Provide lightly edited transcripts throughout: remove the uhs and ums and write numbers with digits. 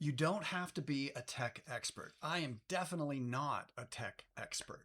You don't have to be a tech expert. I am definitely not a tech expert.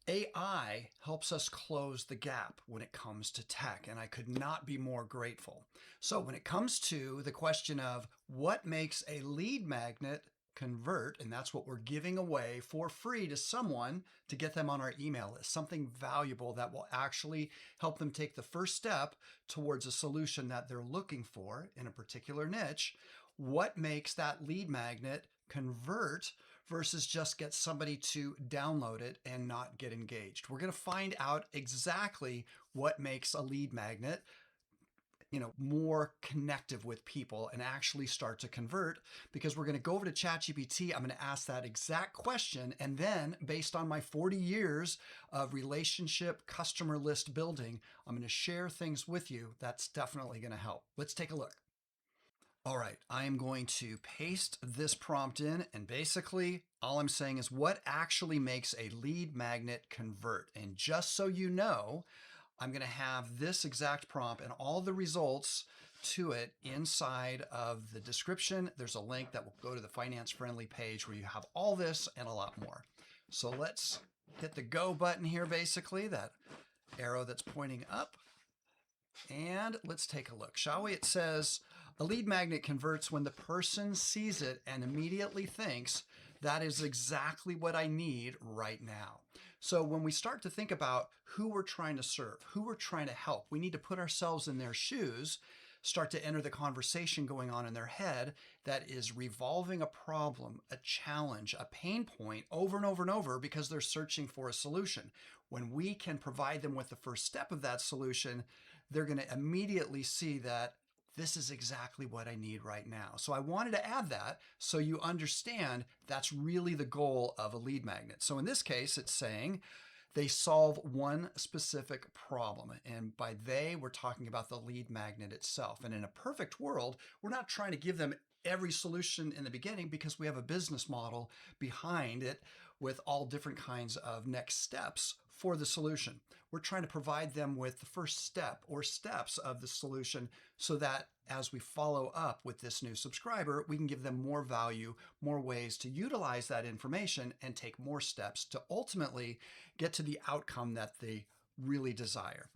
AI helps us close the gap when it comes to tech, and I could not be more grateful. So when it comes to the question of what makes a lead magnet convert, and that's what we're giving away for free to someone to get them on our email list, something valuable that will actually help them take the first step towards a solution that they're looking for in a particular niche. What makes that lead magnet convert versus just get somebody to download it and not get engaged? We're going to find out exactly what makes a lead magnet more connective with people and actually start to convert, because we're going to go over to ChatGPT. I'm going to ask that exact question. And then based on my 40 years of relationship customer list building, I'm going to share things with you that's definitely going to help. Let's take a look. All right, I am going to paste this prompt in, and basically all I'm saying is what actually makes a lead magnet convert. And just so you know, I'm going to have this exact prompt and all the results to it inside of the description. There's a link that will go to the finance friendly page where you have all this and a lot more. So let's hit the go button here, basically that arrow that's pointing up. And let's take a look, shall we? It says a lead magnet converts when the person sees it and immediately thinks, that is exactly what I need right now. So when we start to think about who we're trying to serve, who we're trying to help, we need to put ourselves in their shoes, start to enter the conversation going on in their head that is revolving a problem, a challenge, a pain point over and over and over because they're searching for a solution. When we can provide them with the first step of that solution, they're going to immediately see that this is exactly what I need right now. So I wanted to add that so you understand that's really the goal of a lead magnet. So in this case, it's saying they solve one specific problem. And by they, we're talking about the lead magnet itself. And in a perfect world, we're not trying to give them every solution in the beginning because we have a business model behind it with all different kinds of next steps for the solution. We're trying to provide them with the first step or steps of the solution so that as we follow up with this new subscriber, we can give them more value, more ways to utilize that information and take more steps to ultimately get to the outcome that they really desire.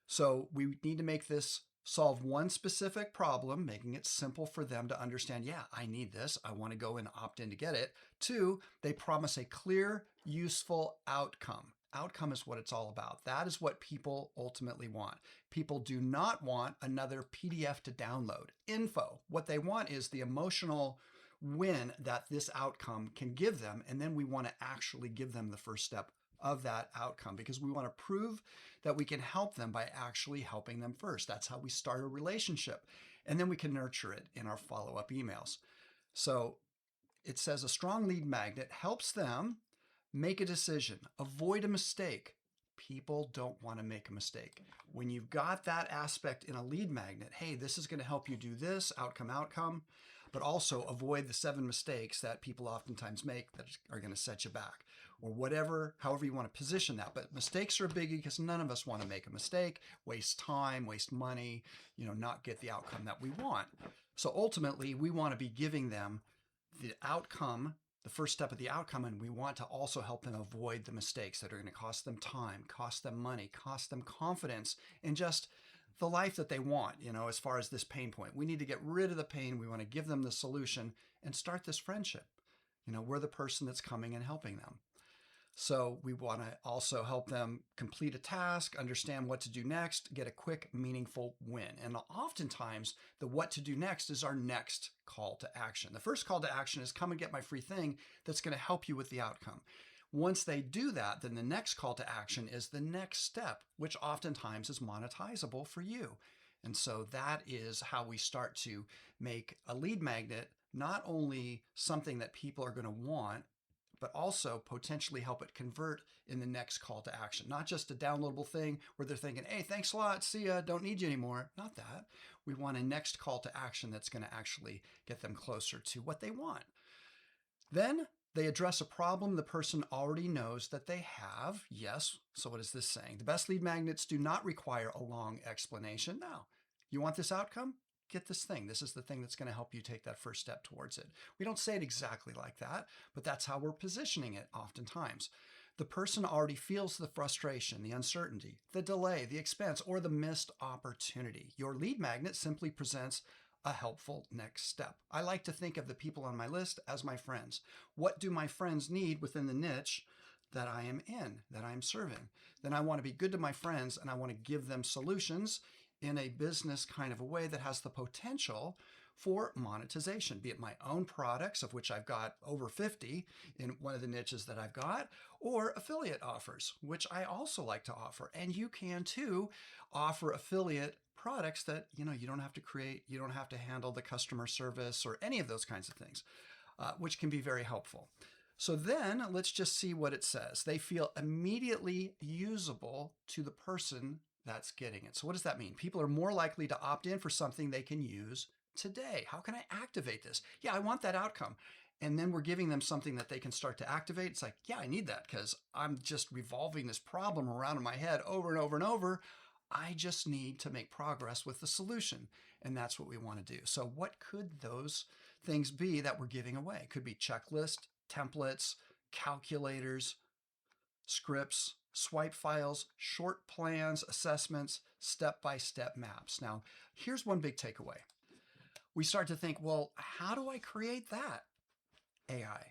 So we need to make this solve one specific problem, making it simple for them to understand, yeah, I need this. I want to go and opt in to get it. Two, they promise a clear, useful outcome. Outcome is what it's all about. That is what people ultimately want. People do not want another PDF to download. Info. What they want is the emotional win that this outcome can give them. And then we want to actually give them the first step of that outcome because we want to prove that we can help them by actually helping them first. That's how we start a relationship. And then we can nurture it in our follow-up emails. So it says a strong lead magnet helps them make a decision, avoid a mistake. People don't want to make a mistake. When you've got that aspect in a lead magnet, hey, this is going to help you do this, outcome, but also avoid the 7 mistakes that people oftentimes make that are going to set you back, or whatever, however you want to position that. But mistakes are a biggie because none of us want to make a mistake, waste time, waste money, not get the outcome that we want. So ultimately, we want to be giving them the outcome, the first step of the outcome, and we want to also help them avoid the mistakes that are going to cost them time, cost them money, cost them confidence, and just the life that they want, as far as this pain point. We need to get rid of the pain. We want to give them the solution and start this friendship. We're the person that's coming and helping them. So we want to also help them complete a task, understand what to do next, get a quick, meaningful win. And oftentimes, the what to do next is our next call to action. The first call to action is come and get my free thing that's going to help you with the outcome. Once they do that, then the next call to action is the next step, which oftentimes is monetizable for you. And so that is how we start to make a lead magnet not only something that people are going to want, but also potentially help it convert in the next call to action. Not just a downloadable thing where they're thinking, hey, thanks a lot, see ya, don't need you anymore. Not that. We want a next call to action that's going to actually get them closer to what they want. Then they address a problem the person already knows that they have. Yes. So what is this saying? The best lead magnets do not require a long explanation. Now, you want this outcome? get this thing. This is the thing that's going to help you take that first step towards it. We don't say it exactly like that, but that's how we're positioning it oftentimes. The person already feels the frustration, the uncertainty, the delay, the expense, or the missed opportunity. Your lead magnet simply presents a helpful next step. I like to think of the people on my list as my friends. What do my friends need within the niche that I am in, that I'm serving? Then I want to be good to my friends and I want to give them solutions in a business kind of a way that has the potential for monetization, be it my own products, of which I've got over 50 in one of the niches that I've got, or affiliate offers, which I also like to offer. And you can too offer affiliate products that you don't have to create, you don't have to handle the customer service or any of those kinds of things, which can be very helpful. So then let's just see what it says. They feel immediately usable to the person that's getting it. So what does that mean? People are more likely to opt in for something they can use today. How can I activate this? Yeah, I want that outcome. And then we're giving them something that they can start to activate. It's like, yeah, I need that because I'm just revolving this problem around in my head over and over and over. I just need to make progress with the solution. And that's what we want to do. So what could those things be that we're giving away? It could be checklist, templates, calculators, scripts, swipe files, short plans, assessments, step-by-step maps. Now, here's one big takeaway. We start to think, well, how do I create that? AI.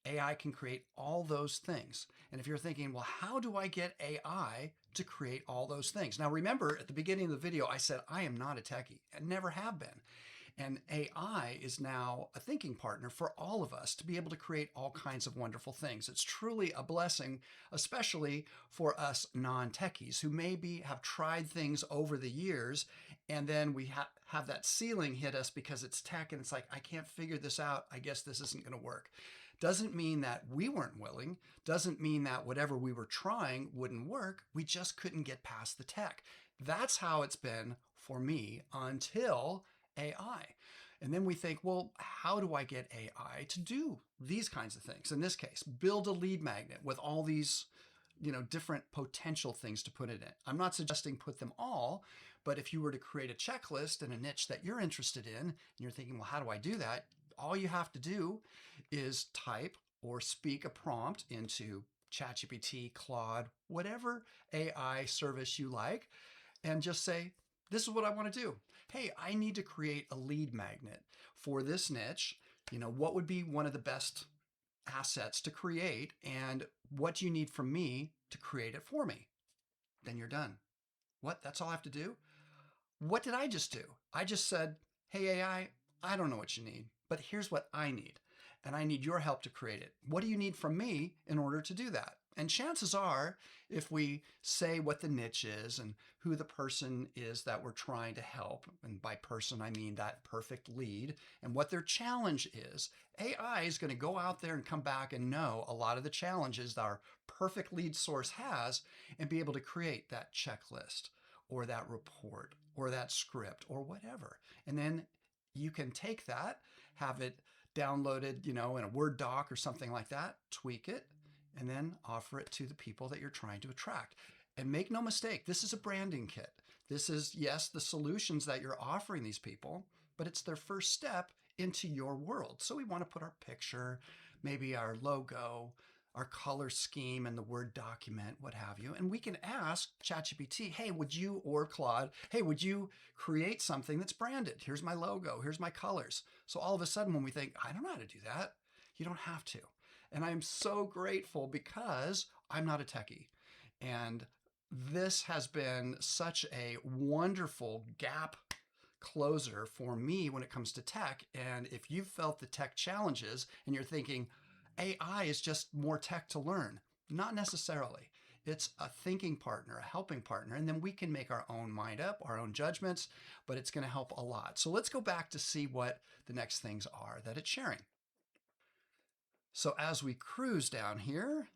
AI can create all those things. And if you're thinking, well, how do I get AI to create all those things? Now, remember at the beginning of the video, I said, I am not a techie and never have been. And AI is now a thinking partner for all of us to be able to create all kinds of wonderful things. It's truly a blessing, especially for us non-techies who maybe have tried things over the years and then we have that ceiling hit us because it's tech and it's like, I can't figure this out. I guess this isn't going to work. Doesn't mean that we weren't willing, doesn't mean that whatever we were trying wouldn't work. We just couldn't get past the tech. That's how it's been for me until AI. And then we think, well, how do I get AI to do these kinds of things? In this case, build a lead magnet with all these, different potential things to put in it. I'm not suggesting put them all, but if you were to create a checklist in a niche that you're interested in, and you're thinking, well, how do I do that? All you have to do is type or speak a prompt into ChatGPT, Claude, whatever AI service you like, and just say, this is what I want to do. Hey, I need to create a lead magnet for this niche. What would be one of the best assets to create and what do you need from me to create it for me? Then you're done. What? That's all I have to do? What did I just do? I just said, hey, AI, I don't know what you need, but here's what I need. And I need your help to create it. What do you need from me in order to do that? And chances are, if we say what the niche is and who the person is that we're trying to help, and by person, I mean that perfect lead, and what their challenge is, AI is going to go out there and come back and know a lot of the challenges that our perfect lead source has and be able to create that checklist or that report or that script or whatever. And then you can take that, have it downloaded, in a Word doc or something like that, tweak it, and then offer it to the people that you're trying to attract. And make no mistake, this is a branding kit. This is, yes, the solutions that you're offering these people, but it's their first step into your world. So we want to put our picture, maybe our logo, our color scheme in the Word document, what have you. And we can ask ChatGPT, hey, or Claude, hey, would you create something that's branded? Here's my logo, here's my colors. So all of a sudden when we think, I don't know how to do that, you don't have to. And I'm so grateful because I'm not a techie. And this has been such a wonderful gap closer for me when it comes to tech. And if you've felt the tech challenges and you're thinking, AI is just more tech to learn, not necessarily. It's a thinking partner, a helping partner, and then we can make our own mind up, our own judgments, but it's going to help a lot. So let's go back to see what the next things are that it's sharing. So as we cruise down here,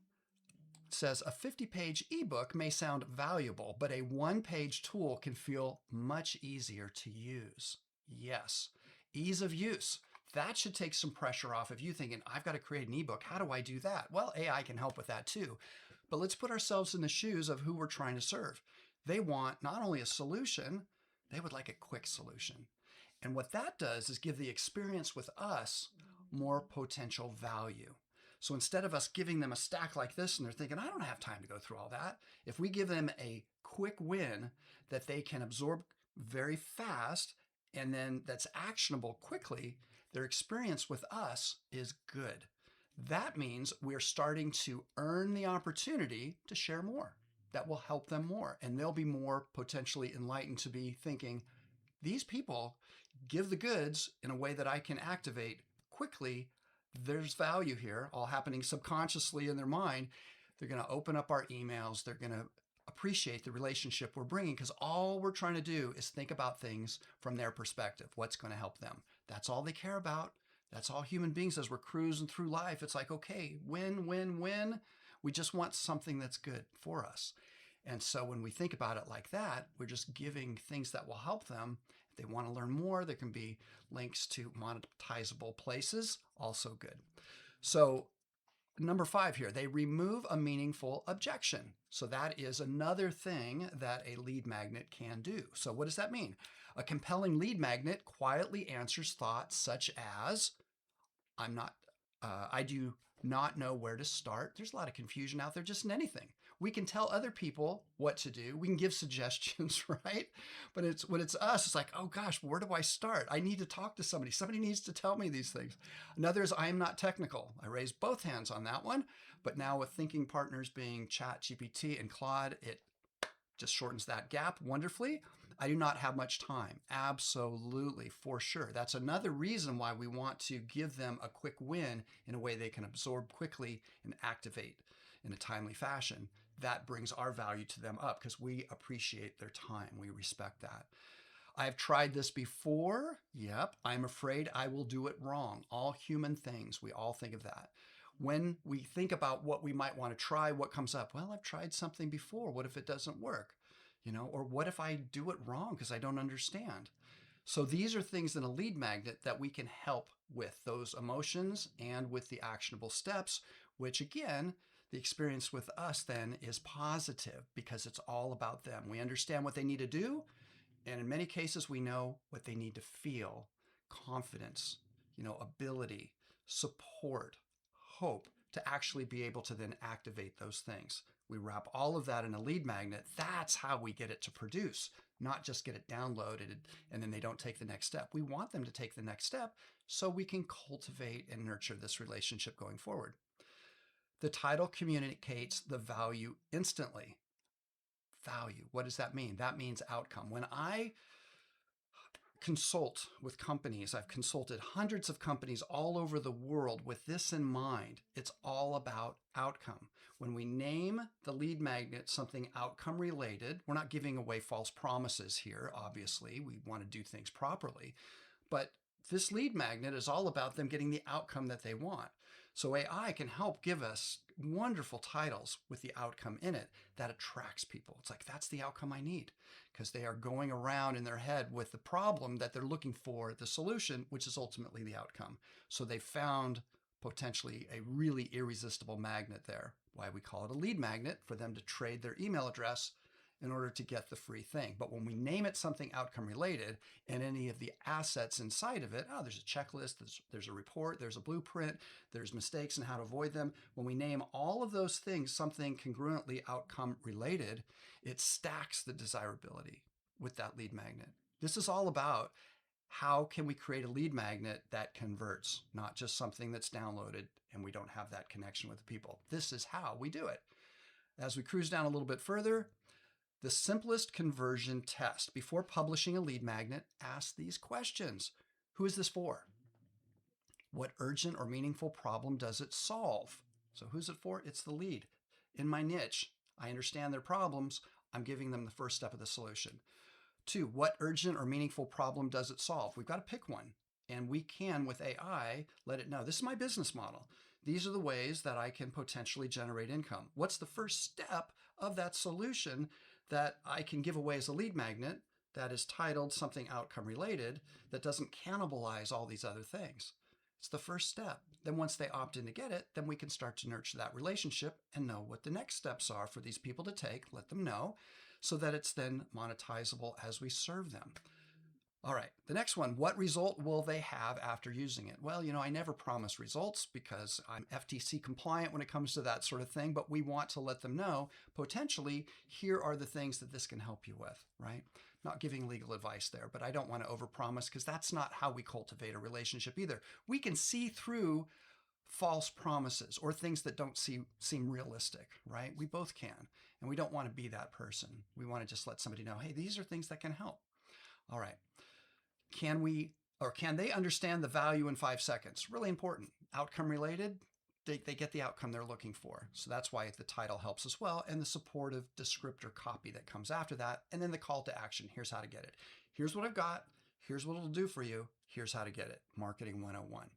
it says a 50-page ebook may sound valuable, but a one-page tool can feel much easier to use. Yes, ease of use. That should take some pressure off of you thinking, I've got to create an ebook. How do I do that? Well, AI can help with that too. But let's put ourselves in the shoes of who we're trying to serve. They want not only a solution, they would like a quick solution. And what that does is give the experience with us more potential value. So instead of us giving them a stack like this and they're thinking, I don't have time to go through all that, if we give them a quick win that they can absorb very fast and then that's actionable quickly, their experience with us is good. That means we're starting to earn the opportunity to share more. That will help them more, and they'll be more potentially enlightened to be thinking, these people give the goods in a way that I can activate quickly. There's value here, all happening subconsciously in their mind. They're going to open up our emails. They're going to appreciate the relationship we're bringing because all we're trying to do is think about things from their perspective. What's going to help them? That's all they care about. That's all human beings as we're cruising through life. It's like, okay, win, win, win. We just want something that's good for us. And so when we think about it like that, we're just giving things that will help them. If they want to learn more, there can be links to monetizable places, also good. So number 5 here, they remove a meaningful objection. So that is another thing that a lead magnet can do. So what does that mean? A compelling lead magnet quietly answers thoughts such as, I do not know where to start. There's a lot of confusion out there just in anything. We can tell other people what to do. We can give suggestions, right? But when it's us, it's like, oh gosh, where do I start? I need to talk to somebody. Somebody needs to tell me these things. Another is I am not technical. I raised both hands on that one. But now with thinking partners being ChatGPT and Claude, it just shortens that gap wonderfully. I do not have much time. Absolutely, for sure. That's another reason why we want to give them a quick win in a way they can absorb quickly and activate in a timely fashion. That brings our value to them up because we appreciate their time. We respect that. I've tried this before. Yep. I'm afraid I will do it wrong. All human things. We all think of that. When we think about what we might want to try, what comes up? Well, I've tried something before. What if it doesn't work? Or what if I do it wrong because I don't understand? So these are things in a lead magnet that we can help with those emotions and with the actionable steps, which again, the experience with us then is positive because it's all about them. We understand what they need to do. And in many cases, we know what they need to feel: confidence, ability, support, hope, to actually be able to then activate those things. We wrap all of that in a lead magnet. That's how we get it to produce, not just get it downloaded and then they don't take the next step. We want them to take the next step so we can cultivate and nurture this relationship going forward. The title communicates the value instantly. Value, what does that mean? That means outcome. When I consult with companies, I've consulted hundreds of companies all over the world with this in mind. It's all about outcome. When we name the lead magnet something outcome related, we're not giving away false promises here, obviously. We want to do things properly. But this lead magnet is all about them getting the outcome that they want. So AI can help give us wonderful titles with the outcome in it that attracts people. It's like, that's the outcome I need, because they are going around in their head with the problem that they're looking for, the solution, which is ultimately the outcome. So they found potentially a really irresistible magnet there. Why we call it a lead magnet, for them to trade their email address in order to get the free thing. But when we name it something outcome related and any of the assets inside of it, there's a checklist, there's a report, there's a blueprint, there's mistakes and how to avoid them. When we name all of those things something congruently outcome related, it stacks the desirability with that lead magnet. This is all about how can we create a lead magnet that converts, not just something that's downloaded and we don't have that connection with the people. This is how we do it. As we cruise down a little bit further, the simplest conversion test before publishing a lead magnet, ask these questions. Who is this for? What urgent or meaningful problem does it solve? So who's it for? It's the lead. In my niche, I understand their problems. I'm giving them the first step of the solution. 2, what urgent or meaningful problem does it solve? We've got to pick one. And we can, with AI, let it know, this is my business model. These are the ways that I can potentially generate income. What's the first step of that solution that I can give away as a lead magnet that is titled something outcome related that doesn't cannibalize all these other things? It's the first step. Then once they opt in to get it, then we can start to nurture that relationship and know what the next steps are for these people to take, let them know, so that it's then monetizable as we serve them. All right, the next one, what result will they have after using it? Well, I never promise results because I'm FTC compliant when it comes to that sort of thing, but we want to let them know potentially here are the things that this can help you with, right? Not giving legal advice there, but I don't want to overpromise because that's not how we cultivate a relationship either. We can see through false promises or things that don't seem realistic, right? We both can, and we don't want to be that person. We want to just let somebody know, hey, these are things that can help. All right. Can they understand the value in 5 seconds? Really important. Outcome related, they get the outcome they're looking for. So that's why the title helps as well, and the supportive descriptor copy that comes after that, and then the call to action. Here's how to get it. Here's what I've got. Here's what it'll do for you. Here's how to get it. Marketing 101.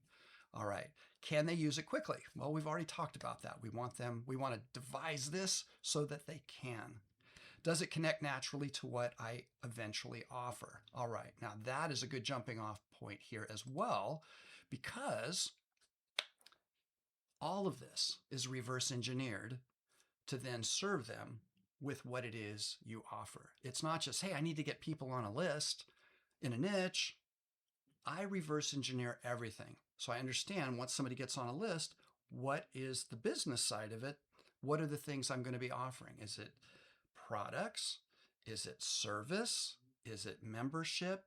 All right. Can they use it quickly? Well, we've already talked about that. We want to devise this so that they can. Does it connect naturally to what I eventually offer? All right, now that is a good jumping off point here as well, because all of this is reverse engineered to then serve them with what it is you offer. It's not just, hey, I need to get people on a list in a niche. I reverse engineer everything. So I understand once somebody gets on a list, what is the business side of it? What are the things I'm going to be offering? Is it products? Is it service? Is it membership?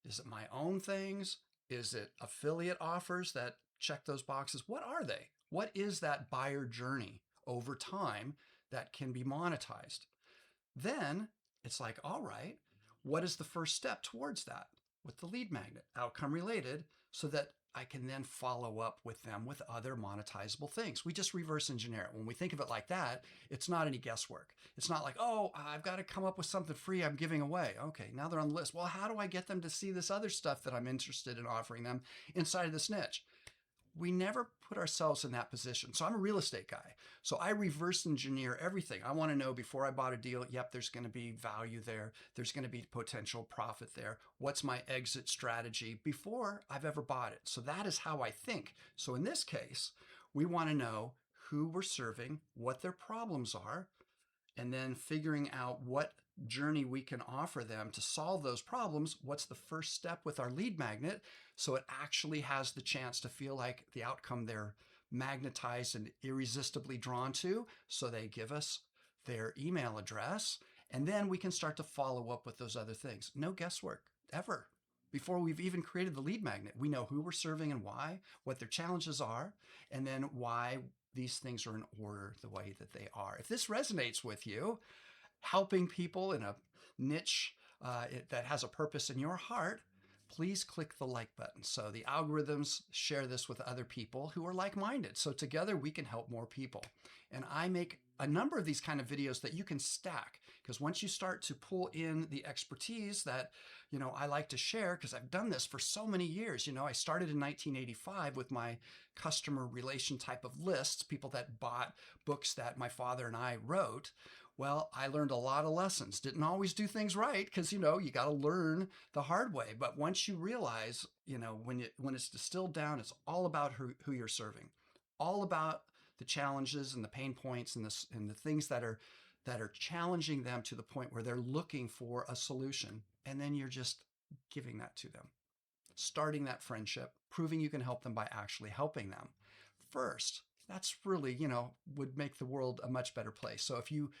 Is it my own things? Is it affiliate offers that check those boxes? What are they? What is that buyer journey over time that can be monetized? Then it's like, all right, what is the first step towards that with the lead magnet? Outcome related, so that I can then follow up with them with other monetizable things. We just reverse engineer it. When we think of it like that, it's not any guesswork. It's not like, oh, I've got to come up with something free I'm giving away. Okay, now they're on the list. Well, how do I get them to see this other stuff that I'm interested in offering them inside of this niche? We never put ourselves in that position. So I'm a real estate guy. So I reverse engineer everything. I want to know before I bought a deal, yep, there's going to be value there. There's going to be potential profit there. What's my exit strategy before I've ever bought it? So that is how I think. So in this case, we want to know who we're serving, what their problems are, and then figuring out what journey we can offer them to solve those problems. What's the first step with our lead magnet so it actually has the chance to feel like the outcome they're magnetized and irresistibly drawn to, so they give us their email address, and then we can start to follow up with those other things. No guesswork ever. Before we've even created the lead magnet, we know who we're serving and why, what their challenges are, and then why these things are in order the way that they are. If this resonates with you, helping people in a niche that has a purpose in your heart, please click the like button. So the algorithms share this with other people who are like-minded. So together we can help more people. And I make a number of these kind of videos that you can stack, because once you start to pull in the expertise that, I like to share, because I've done this for so many years. I started in 1985 with my customer relation type of lists, people that bought books that my father and I wrote. Well, I learned a lot of lessons. Didn't always do things right because, you got to learn the hard way. But once you realize, when it's distilled down, it's all about who you're serving, all about the challenges and the pain points and the things that are challenging them to the point where they're looking for a solution. And then you're just giving that to them, starting that friendship, proving you can help them by actually helping them first. That's really, would make the world a much better place. So if you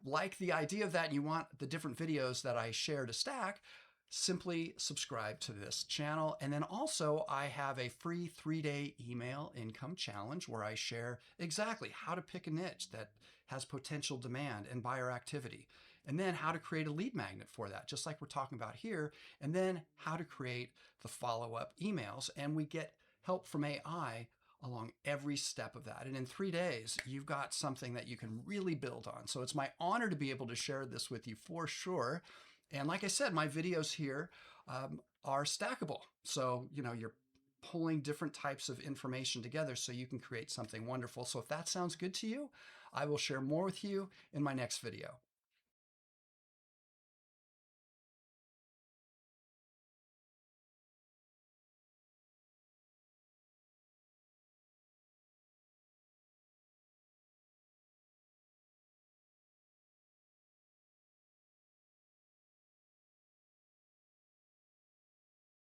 like the idea of that and you want the different videos that I share to stack, simply subscribe to this channel. And then also I have a free 3-day email income challenge where I share exactly how to pick a niche that has potential demand and buyer activity, and then how to create a lead magnet for that, just like we're talking about here, and then how to create the follow-up emails. And we get help from AI along every step of that. And in 3 days, you've got something that you can really build on. So it's my honor to be able to share this with you for sure. And like I said, my videos here are stackable. So, you're pulling different types of information together so you can create something wonderful. So if that sounds good to you, I will share more with you in my next video.